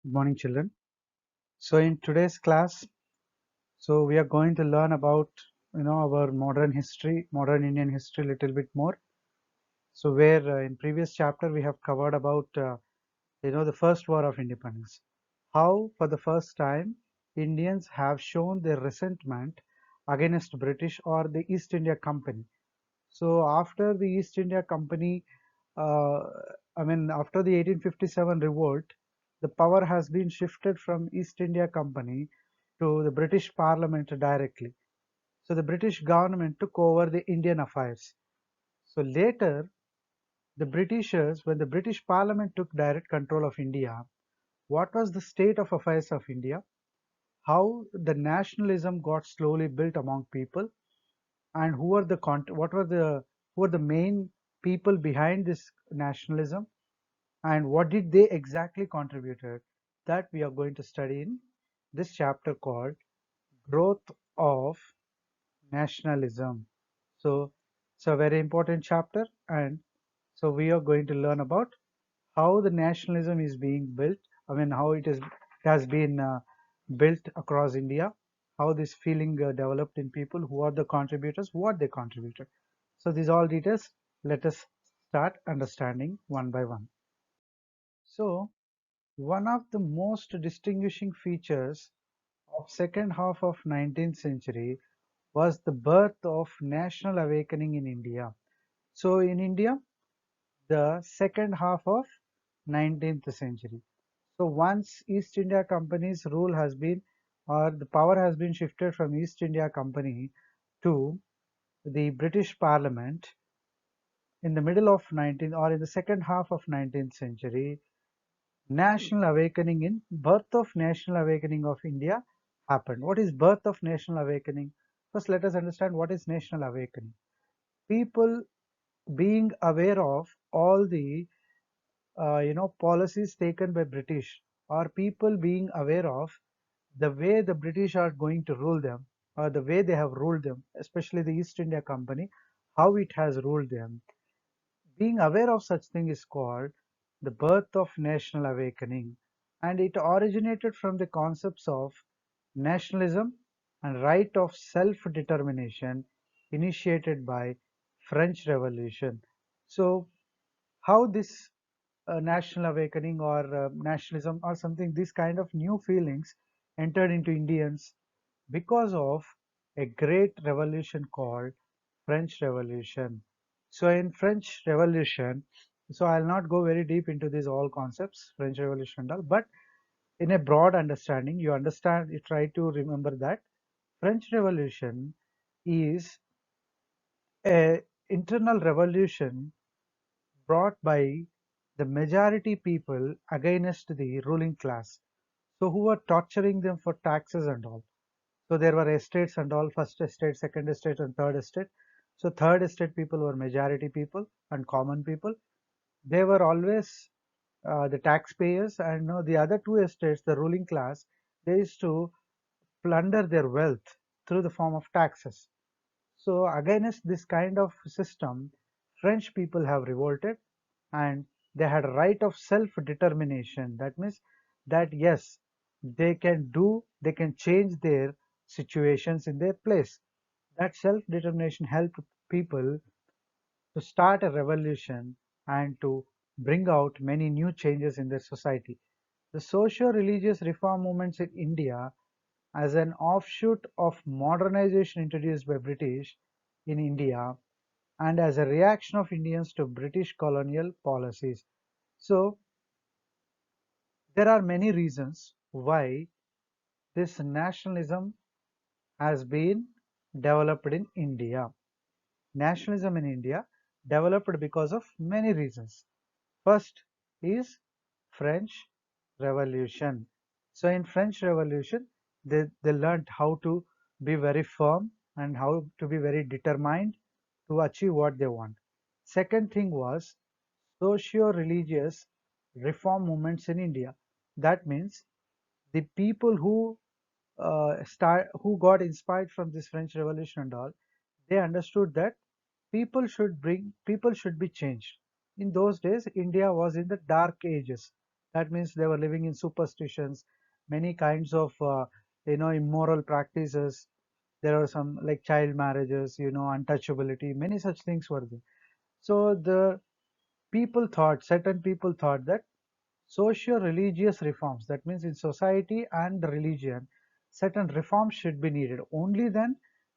Good morning, children. So in today's class, we are going to learn about our modern history, modern Indian history, a little bit more. So where in previous chapter we have covered about the first war of independence, how for the first time Indians have shown their resentment against British or the East India Company. So after the East India Company, uh, after the 1857 revolt, the power has been shifted from East India Company to the British Parliament directly. So the British government took over the Indian affairs. So later, the Britishers, when the British Parliament took direct control of India, what was the state of affairs of India? How the nationalism got slowly built among people, and who were the main people behind this nationalism, and what did they exactly contributed, that we are going to study in this chapter called growth of nationalism. So it's a very important chapter, and so we are going to learn about how the nationalism is being built. How it has been built across India, how this feeling developed in people, who are the contributors, what they contributed. So these all details, let us start understanding one by one. So one of the most distinguishing features of second half of 19th century was the birth of national awakening in India. So in India, the second half of 19th century. So once East India Company's rule has been, or the power has been shifted from East India Company to the British Parliament in the middle of 19th or in the second half of 19th century, national awakening in birth of national awakening of India happened. What is birth of national awakening? First, let us understand what is national awakening. People being aware of all the policies taken by British, or people being aware of the way the British are going to rule them, or the way they have ruled them, especially the East India Company, how it has ruled them. Being aware of such thing is called the birth of national awakening, and it originated from the concepts of nationalism and right of self-determination initiated by French Revolution. So how this national awakening or nationalism or something, these kind of new feelings entered into Indians because of a great revolution called French Revolution. So in French Revolution, so I'll not go very deep into these all concepts, French Revolution and all, but in a broad understanding, you understand, you try to remember that French Revolution is a internal revolution brought by the majority people against the ruling class. So who were torturing them for taxes and all. So there were estates and all, first estate, second estate, and third estate. So third estate people were majority people and common people. They were always the taxpayers, and the other two estates, the ruling class, they used to plunder their wealth through the form of taxes. So against this kind of system, French people have revolted, and they had a right of self-determination. That means that yes, they can change their situations in their place. That self-determination helped people to start a revolution and to bring out many new changes in their society. The socio-religious reform movements in India as an offshoot of modernization introduced by British in India and as a reaction of Indians to British colonial policies. So there are many reasons why this nationalism has been developed in India. Nationalism in India developed because of many reasons. First is French Revolution. So in French Revolution, they learned how to be very firm and how to be very determined to achieve what they want. Second thing was socio-religious reform movements in India. That means the people who got inspired from this French Revolution and all, they understood that people should be changed. In those days, India was in the dark ages. That means they were living in superstitions, many kinds of immoral practices. There are some like child marriages, untouchability, many such things were there. So the certain people thought that socio-religious reforms, that means in society and religion, certain reforms should be needed. Only then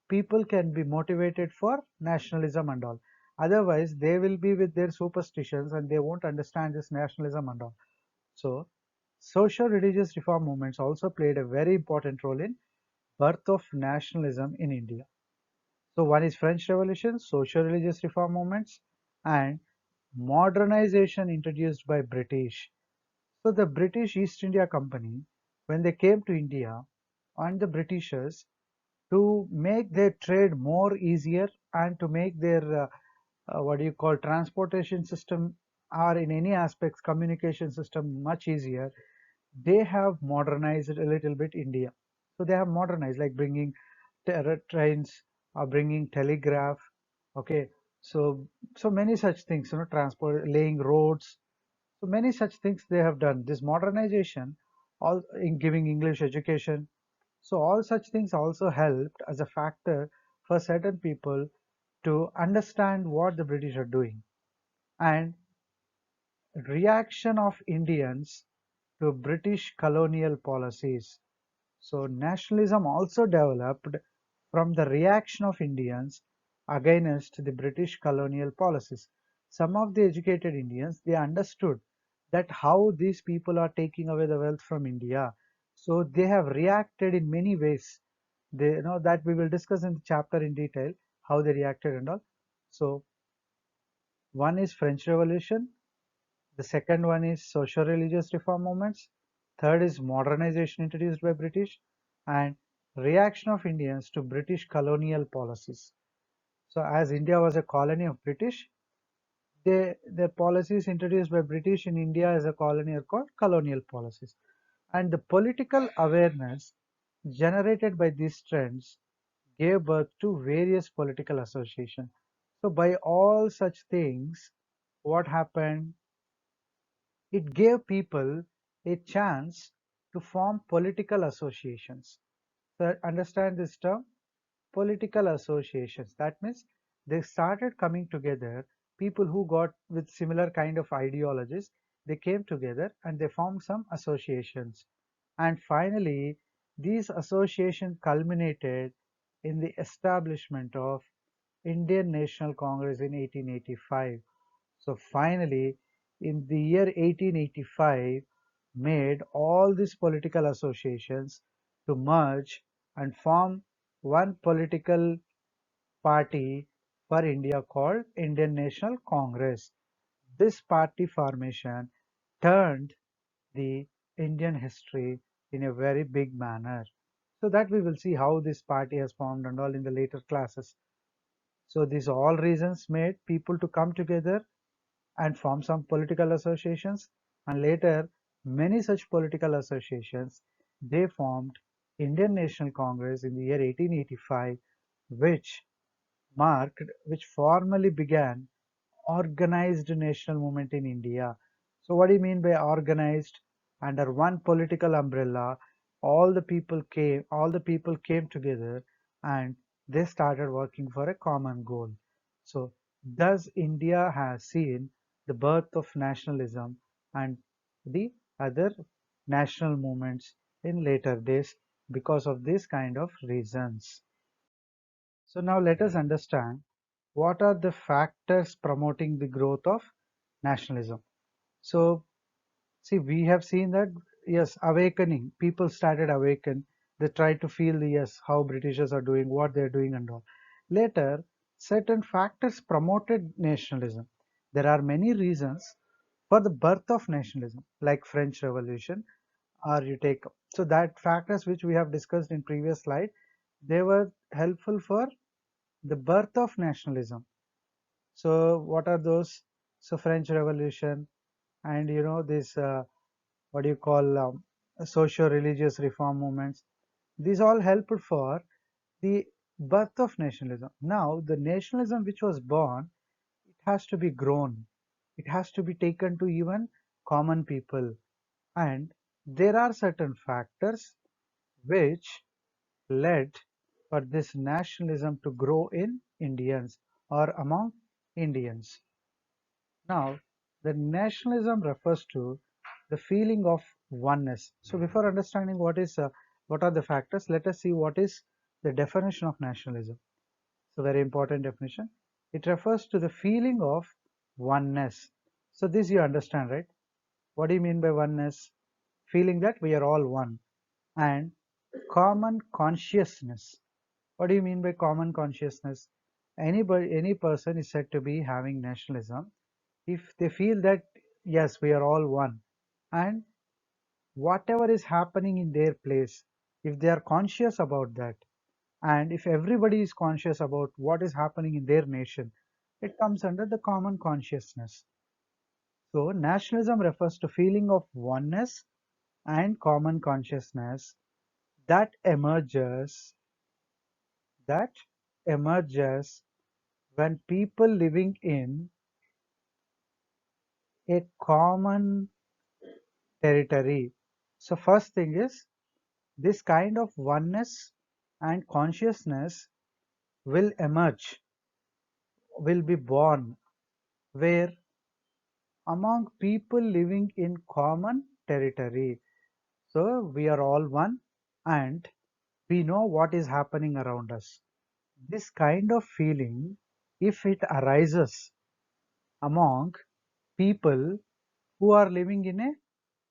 people can be motivated for nationalism and all. Otherwise, they will be with their superstitions and they won't understand this nationalism and all. So, social-religious reform movements also played a very important role in birth of nationalism in India. So one is French Revolution, social-religious reform movements, and modernization introduced by British. So the British East India Company, when they came to India, and the Britishers, to make their trade more easier and to make their what do you call transportation system or in any aspects communication system much easier, they have modernized a little bit India. So they have modernized, like bringing trains or bringing telegraph. Okay, so many such things, transport, laying roads. So many such things they have done. This modernization, all in giving English education. So all such things also helped as a factor for certain people to understand what the British are doing. And reaction of Indians to British colonial policies. So nationalism also developed from the reaction of Indians against the British colonial policies. Some of the educated Indians, they understood that how these people are taking away the wealth from India. So they have reacted in many ways. They you know that we will discuss in the chapter in detail how they reacted and all. So one is French Revolution, the second one is social-religious reform movements. Third is modernization introduced by British and reaction of Indians to British colonial policies. So as India was a colony of British, the policies introduced by British in India as a colony are called colonial policies. And the political awareness generated by these trends gave birth to various political associations. So by all such things, what happened? It gave people a chance to form political associations. So understand this term, political associations. That means they started coming together, people who got with similar kind of ideologies, they came together and they formed some associations. And finally, these associations culminated in the establishment of Indian National Congress in 1885. So finally, in the year 1885, made all these political associations to merge and form one political party for India called Indian National Congress. This party formation turned the Indian history in a very big manner. So that we will see how this party has formed and all in the later classes. So these all reasons made people to come together and form some political associations, and later many such political associations they formed Indian National Congress in the year 1885, which which formally began organized national movement in India. So what do you mean by organized? Under one political umbrella, all the people came together and they started working for a common goal. So thus India has seen the birth of nationalism and the other national movements in later days because of this kind of reasons. So now let us understand what are the factors promoting the growth of nationalism. So see, we have seen that yes, awakening, people started awaken. They tried to feel the yes, how Britishers are doing, what they're doing and all. Later, certain factors promoted nationalism. There are many reasons for the birth of nationalism, like French Revolution, or you take so that factors which we have discussed in previous slide, they were helpful for the birth of nationalism. So what are those? So French Revolution and this what do you call socio-religious reform movements. These all helped for the birth of nationalism. Now the nationalism which was born, it has to be grown. It has to be taken to even common people. and there are certain factors which led for this nationalism to grow in Indians or among Indians. Now, the nationalism refers to the feeling of oneness. So, before understanding what are the factors, let us see what is the definition of nationalism. So, very important definition. It refers to the feeling of oneness. So, this you understand, right? What do you mean by oneness? Feeling that we are all one, and common consciousness. What do you mean by common consciousness? Any person is said to be having nationalism if they feel that yes, we are all one, and whatever is happening in their place, if they are conscious about that, and if everybody is conscious about what is happening in their nation, it comes under the common consciousness. So nationalism refers to feeling of oneness and common consciousness that that emerges when people living in a common territory. So first thing is this kind of oneness and consciousness will emerge, will be born where among people living in common territory. So we are all one and we know what is happening around us. This kind of feeling, if it arises among people who are living in a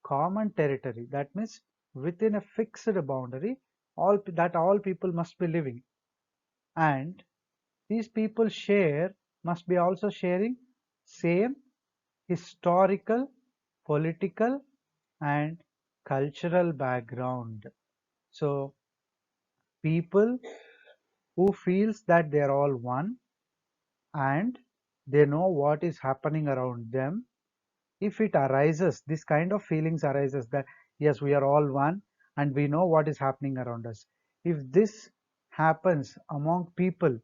common territory, that means within a fixed boundary, all people must be living, and these people share must be also sharing same historical, political, and cultural background. So people who feels that they are all one and they know what is happening around them, if it arises, this kind of feelings arises that yes, we are all one and we know what is happening around us. If this happens among people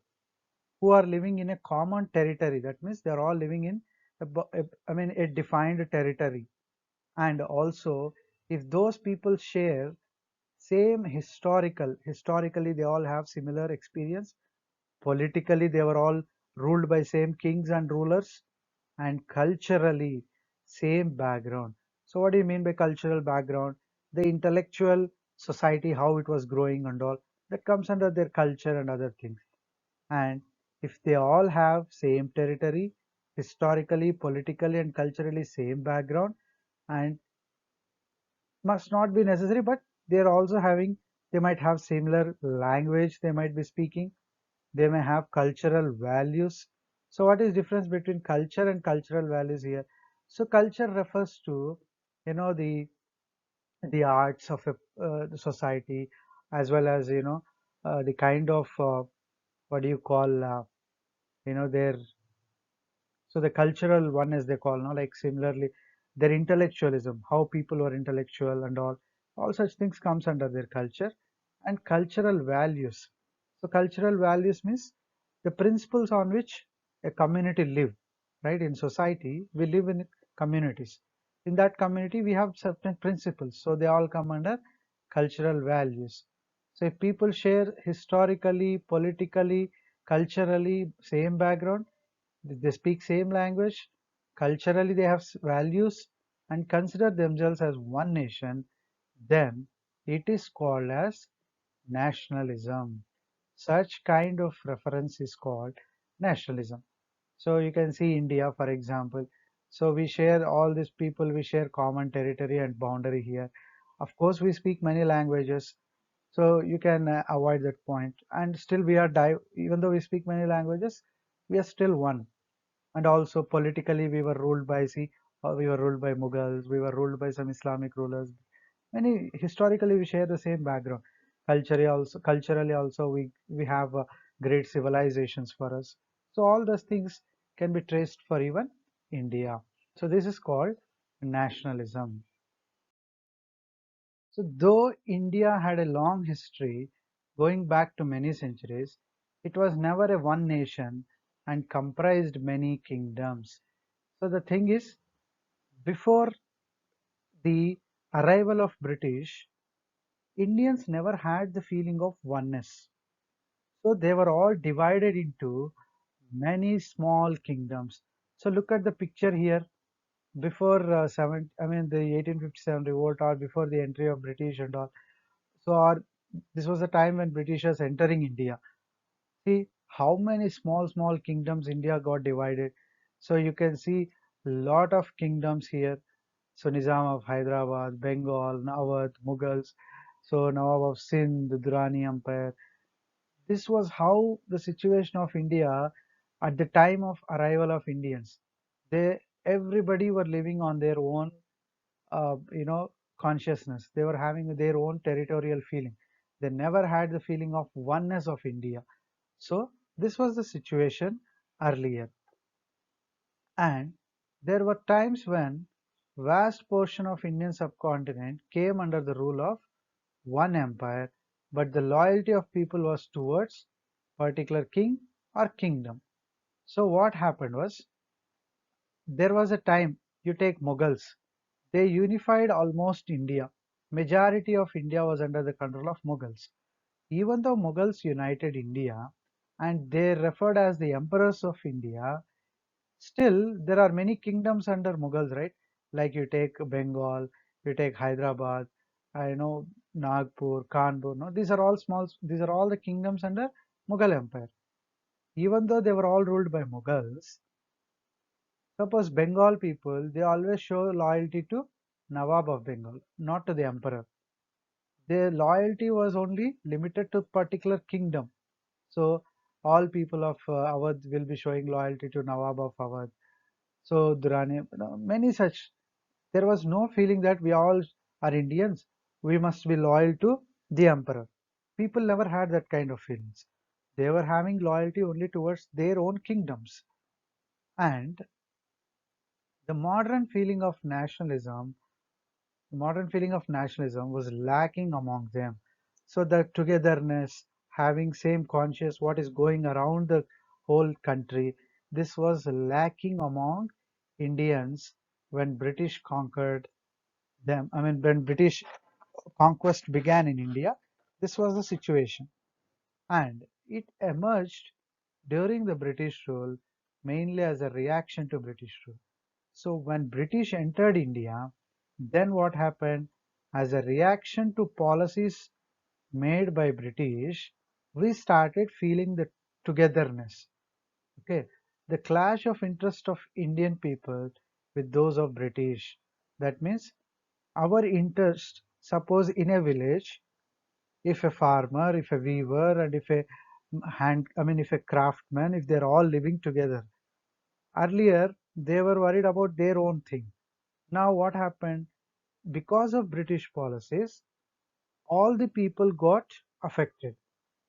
who are living in a common territory, that means they are all living in a defined territory, and also if those people share same historically they all have similar experience, politically they were all ruled by same kings and rulers, and culturally same background. So what do you mean by cultural background? The intellectual society, how it was growing and all, that comes under their culture and other things. And if they all have same territory, historically, politically, and culturally same background, and must not be necessary, but they're also having, they might have similar language they might be speaking, they may have cultural values. So what is difference between culture and cultural values here? So culture refers to, the arts of the society, as well as the kind of what do you call their, so the cultural one as they call now, like similarly their intellectualism, how people are intellectual and all such things comes under their culture. And cultural values, so cultural values means the principles on which a community live, right? In society we live in communities, in that community we have certain principles, so they all come under cultural values. So if people share historically, politically, culturally same background, they speak same language, culturally they have values, and consider themselves as one nation, then it is called as nationalism. Such kind of reference is called nationalism. So you can see India, for example. So we share, all these people, we share common territory and boundary here. Of course, we speak many languages, so you can avoid that point. And still we are, even though we speak many languages, we are still one. And also politically we were ruled by, we were ruled by Mughals, we were ruled by some Islamic rulers. Many historically we share the same background. Culturally also we have great civilizations for us. So all those things can be traced for even India. So this is called nationalism. So though India had a long history going back to many centuries, it was never a one nation and comprised many kingdoms. So the thing is, before the arrival of British, Indians never had the feeling of oneness. So they were all divided into many small kingdoms. So look at the picture here. Before the 1857 revolt, or before the entry of British and all. So this was the time when Britishers entering India. See how many small kingdoms India got divided. So you can see lot of kingdoms here. So Nizam of Hyderabad, Bengal, Awadh, Mughals. So Nawab of Sindh, the Durrani Empire. This was how the situation of India at the time of arrival of Indians. They everybody were living on their own, consciousness. They were having their own territorial feeling. They never had the feeling of oneness of India. So this was the situation earlier. And there were times when vast portion of Indian subcontinent came under the rule of one empire, but the loyalty of people was towards particular king or kingdom. So what happened was, there was a time, you take Mughals, they unified almost India. Majority of India was under the control of Mughals. Even though Mughals united India and they referred as the emperors of India, still there are many kingdoms under Mughals, right? Like you take Bengal, you take Hyderabad, I know Nagpur, Kanpur. No, these are all small. These are all the kingdoms under Mughal Empire. Even though they were all ruled by Mughals, suppose Bengal people, they always show loyalty to Nawab of Bengal, not to the emperor. Their loyalty was only limited to particular kingdom. So all people of Awadh will be showing loyalty to Nawab of Awadh. So Durrani, many such. There was no feeling that we all are Indians. We must be loyal to the emperor. People never had that kind of feelings. They were having loyalty only towards their own kingdoms. And the modern feeling of nationalism was lacking among them. So the togetherness, having same conscious what is going around the whole country, this was lacking among Indians when British conquered them. I mean, when British conquest began in India, this was the situation. And it emerged during the British rule mainly as a reaction to British rule. So when British entered India, then what happened? As a reaction to policies made by British, we started feeling the togetherness. Okay, the clash of interest of Indian people with those of British. That means our interest, suppose in a village, if a farmer, if a weaver, and if a if a craftsman, if they're all living together. Earlier, they were worried about their own thing. Now what happened? Because of British policies, all the people got affected.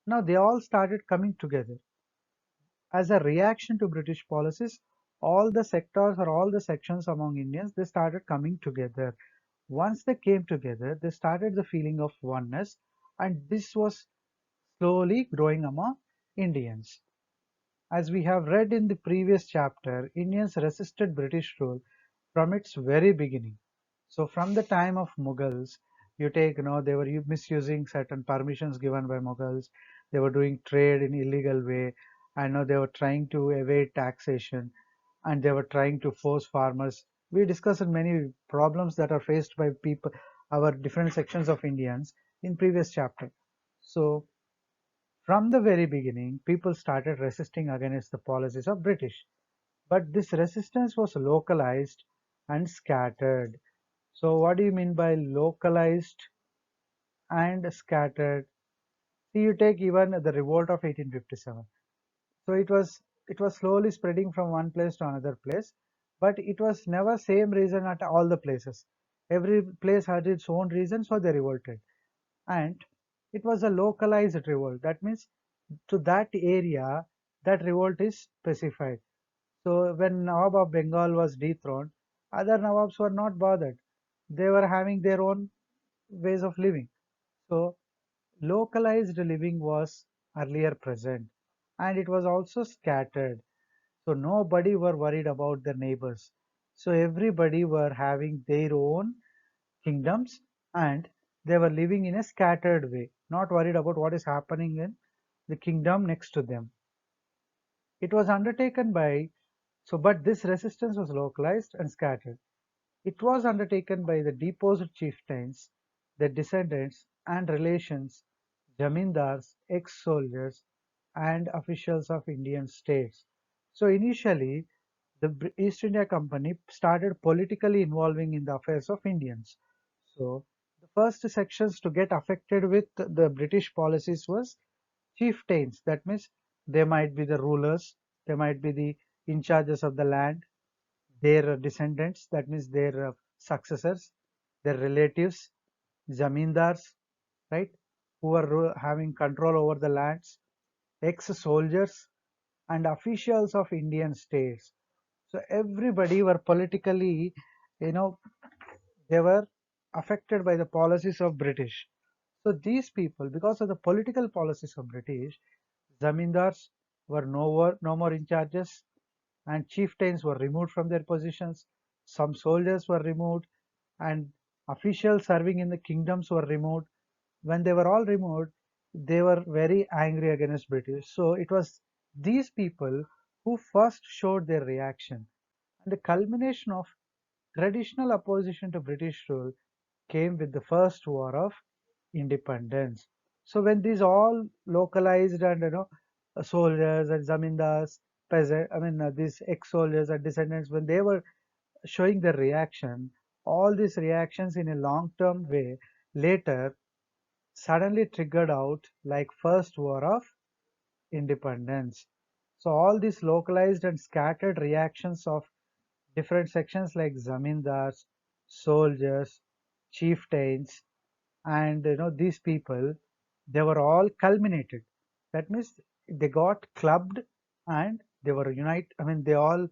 Now they all started coming together. As a reaction to British policies, all the sectors or all the sections among Indians, they started coming together. Once they came together, they started the feeling of oneness, and this was slowly growing among Indians. As we have read in the previous chapter, Indians resisted British rule from its very beginning. So from the time of Mughals, you take, they were misusing certain permissions given by Mughals. They were doing trade in illegal way. I know they were trying to evade taxation, and they were trying to force farmers. We discussed many problems that are faced by people, our different sections of Indians in previous chapter. So from the very beginning, people started resisting against the policies of British. But this resistance was localized and scattered. So what do you mean by localized and scattered? See, you take even the revolt of 1857. So it was slowly spreading from one place to another place, but it was never same reason at all the places. Every place had its own reason, so they revolted. And it was a localized revolt. That means to that area, that revolt is specified. So when Nawab of Bengal was dethroned, other Nawabs were not bothered. They were having their own ways of living. So localized living was earlier present, and it was also scattered. So nobody were worried about the neighbors. So everybody were having their own kingdoms, and they were living in a scattered way, not worried about what is happening in the kingdom next to them. It was undertaken by, but this resistance was localized and scattered. It was undertaken by the deposed chieftains, their descendants and relations, zamindars, ex-soldiers, and officials of Indian states. So initially, the East India Company started politically involving in the affairs of Indians. So the first sections to get affected with the British policies was chieftains. That means they might be the rulers, they might be the in charges of the land, their descendants, that means their successors, their relatives, zamindars, right, who are having control over the lands, ex-soldiers, and officials of Indian states. So everybody were politically, you know, they were affected by the policies of British. So these people, because of the political policies of British, zamindars were no more in charges, and chieftains were removed from their positions. Some soldiers were removed, and officials serving in the kingdoms were removed. When they were all removed, they were very angry against British. So it was these people who first showed their reaction. And the culmination of traditional opposition to British rule came with the first war of independence. So when these all localized and soldiers and zamindars, peasant, these ex-soldiers and descendants, when they were showing their reaction, all these reactions in a long-term way later suddenly triggered out like first war of independence. So all these localized and scattered reactions of different sections like zamindars, soldiers, chieftains, and these people, they were all culminated. That means they got clubbed and they were united. They all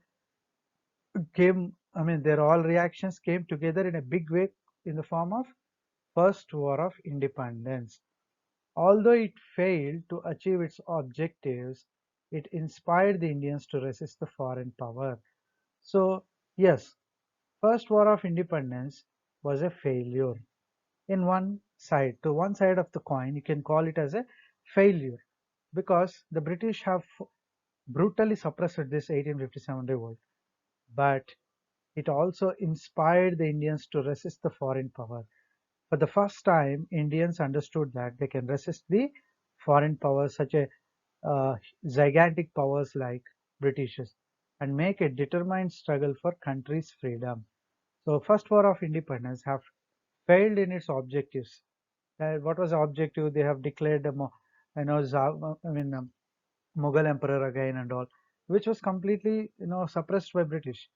came. Their all reactions came together in a big way in the form of First War of Independence. Although it failed to achieve its objectives, it inspired the Indians to resist the foreign power. So, yes, First War of Independence was a failure. In one side of the coin, you can call it as a failure because the British have brutally suppressed this 1857 revolt. But it also inspired the Indians to resist the foreign power. For the first time, Indians understood that they can resist the foreign powers, such a gigantic powers like Britishers, and make a determined struggle for country's freedom. So, First War of Independence have failed in its objectives. What was the objective? They have declared, Mughal emperor again and all, which was completely, suppressed by British.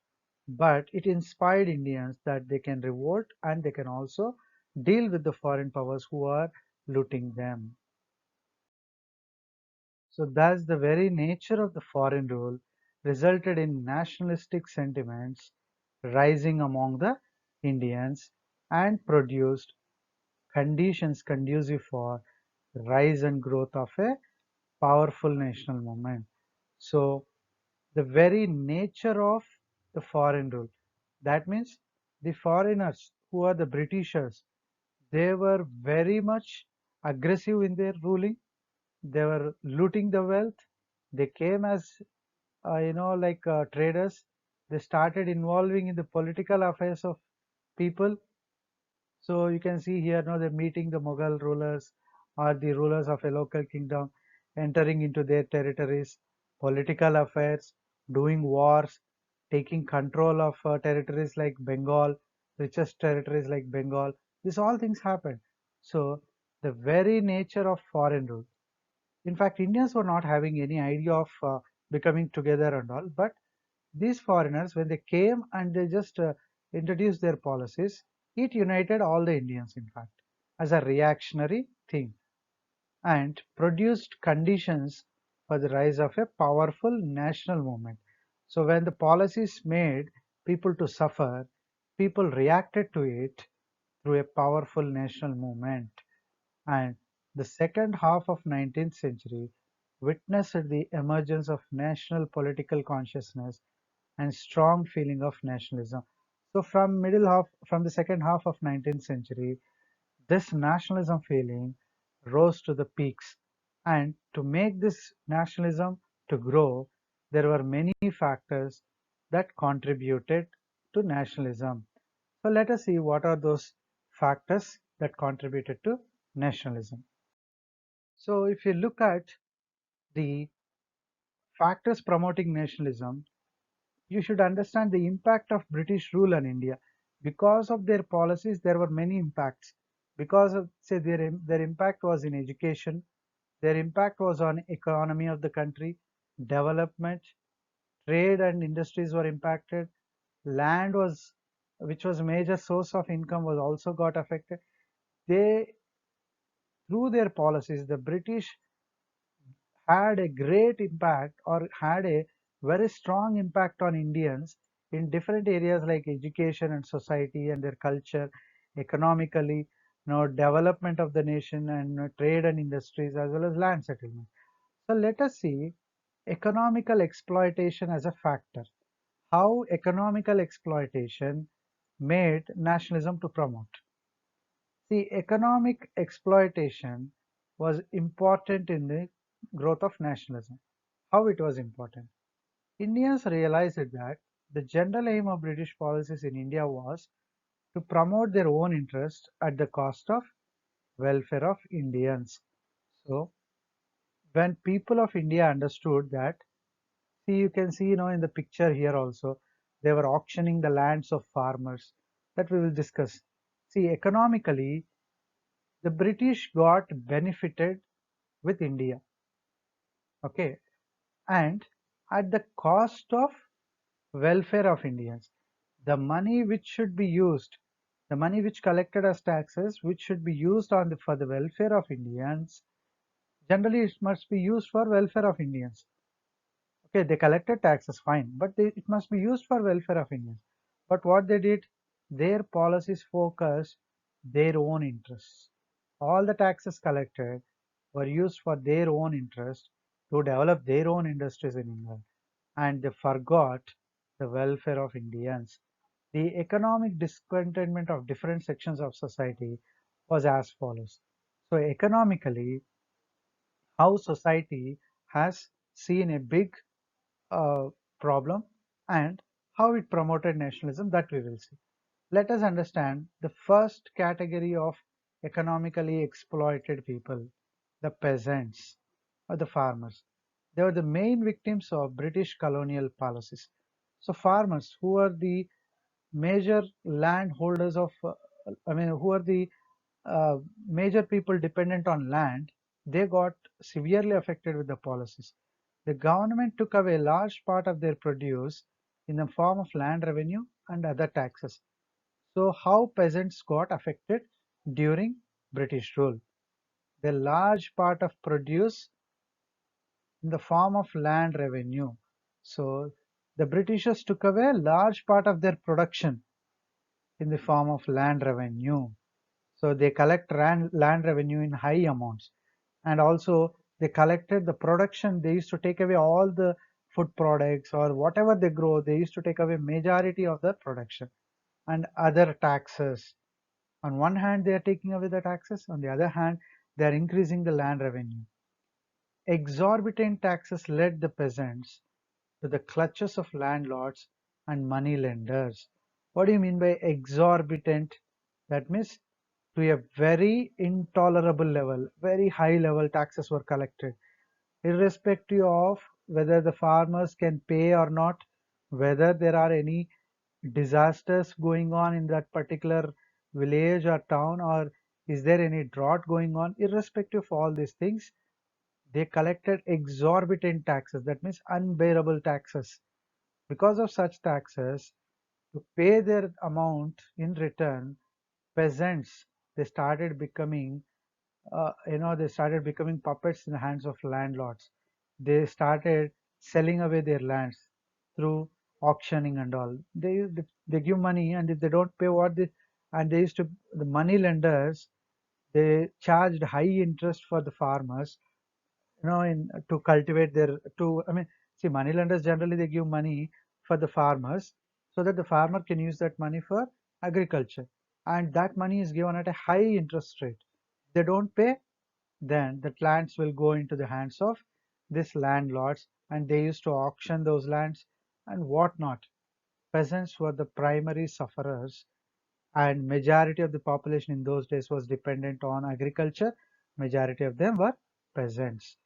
But it inspired Indians that they can revolt and they can also deal with the foreign powers who are looting them. So thus the very nature of the foreign rule resulted in nationalistic sentiments rising among the Indians and produced conditions conducive for rise and growth of a powerful national movement. So the very nature of the foreign rule, that means the foreigners who are the Britishers, they were very much aggressive in their ruling. They were looting the wealth. They came as traders. They started involving in the political affairs of people. So you can see here now they're meeting the Mughal rulers or the rulers of a local kingdom, entering into their territories, political affairs, doing wars, taking control of territories like Bengal, richest territories like Bengal. These all things happened. So the very nature of foreign rule. In fact, Indians were not having any idea of becoming together and all, but these foreigners, when they came and they just introduced their policies, it united all the Indians, in fact, as a reactionary thing and produced conditions for the rise of a powerful national movement. So, when the policies made people to suffer, people reacted to it through a powerful national movement. And the second half of 19th century witnessed the emergence of national political consciousness and strong feeling of nationalism. So from the second half of 19th century, this nationalism feeling rose to the peaks. And to make this nationalism to grow, there were many factors that contributed to nationalism. So let us see what are those factors that contributed to nationalism. So if you look at the factors promoting nationalism, you should understand the impact of British rule on India. Because of their policies, there were many impacts. Because of, say, their impact was in education, their impact was on economy of the country, development, trade and industries were impacted, land was, which was a major source of income, was also got affected. They, through their policies, the British had a great impact or had a very strong impact on Indians in different areas like education and society and their culture, economically, development of the nation and trade and industries as well as land settlement. So let us see economical exploitation as a factor. How economical exploitation made nationalism to promote. See, economic exploitation was important in the growth of nationalism. How it was important? Indians realized that the general aim of British policies in India was to promote their own interest at the cost of welfare of Indians. So, when people of India understood that, see, you can see, in the picture here also, they were auctioning the lands of farmers. That we will discuss. See, economically, the British got benefited with India, okay, and at the cost of welfare of Indians. The money which should be used, the money which collected as taxes, which should be used for the welfare of Indians, generally it must be used for welfare of Indians. Okay, they collected taxes, fine, but it must be used for welfare of Indians. But what they did, their policies focused their own interests. All the taxes collected were used for their own interest to develop their own industries in England, and they forgot the welfare of Indians. The economic discontentment of different sections of society was as follows. So, economically, how society has seen a big uh, problem and how it promoted nationalism, that we will see. Let us understand the first category of economically exploited people, the peasants or the farmers. They were the main victims of British colonial policies. So farmers, who are the major landholders of, who are the uh, major people dependent on land, they got severely affected with the policies. The government took away a large part of their produce in the form of land revenue and other taxes. So, how peasants got affected during British rule? The large part of produce in the form of land revenue. So, the Britishers took away a large part of their production in the form of land revenue. So they collect land revenue in high amounts. And also they collected the production. They used to take away all the food products or whatever they grow. They used to take away majority of the production and other taxes. On one hand, they are taking away the taxes. On the other hand, they are increasing the land revenue. Exorbitant taxes led the peasants to the clutches of landlords and money lenders. What do you mean by exorbitant? That means to a very intolerable level, very high level taxes were collected, irrespective of whether the farmers can pay or not, whether there are any disasters going on in that particular village or town, or is there any drought going on, irrespective of all these things, they collected exorbitant taxes, that means unbearable taxes. Because of such taxes, to pay their amount in return, peasants, they started becoming they started becoming puppets in the hands of landlords. They started selling away their lands through auctioning and all. They give money, and if they don't pay what they, and they used to, the money lenders, they charged high interest for the farmers, in to cultivate their, to, see, money lenders generally they give money for the farmers so that the farmer can use that money for agriculture, and that money is given at a high interest rate. If they don't pay, then the lands will go into the hands of these landlords, and they used to auction those lands and whatnot. Peasants were the primary sufferers, and majority of the population in those days was dependent on agriculture. Majority of them were peasants.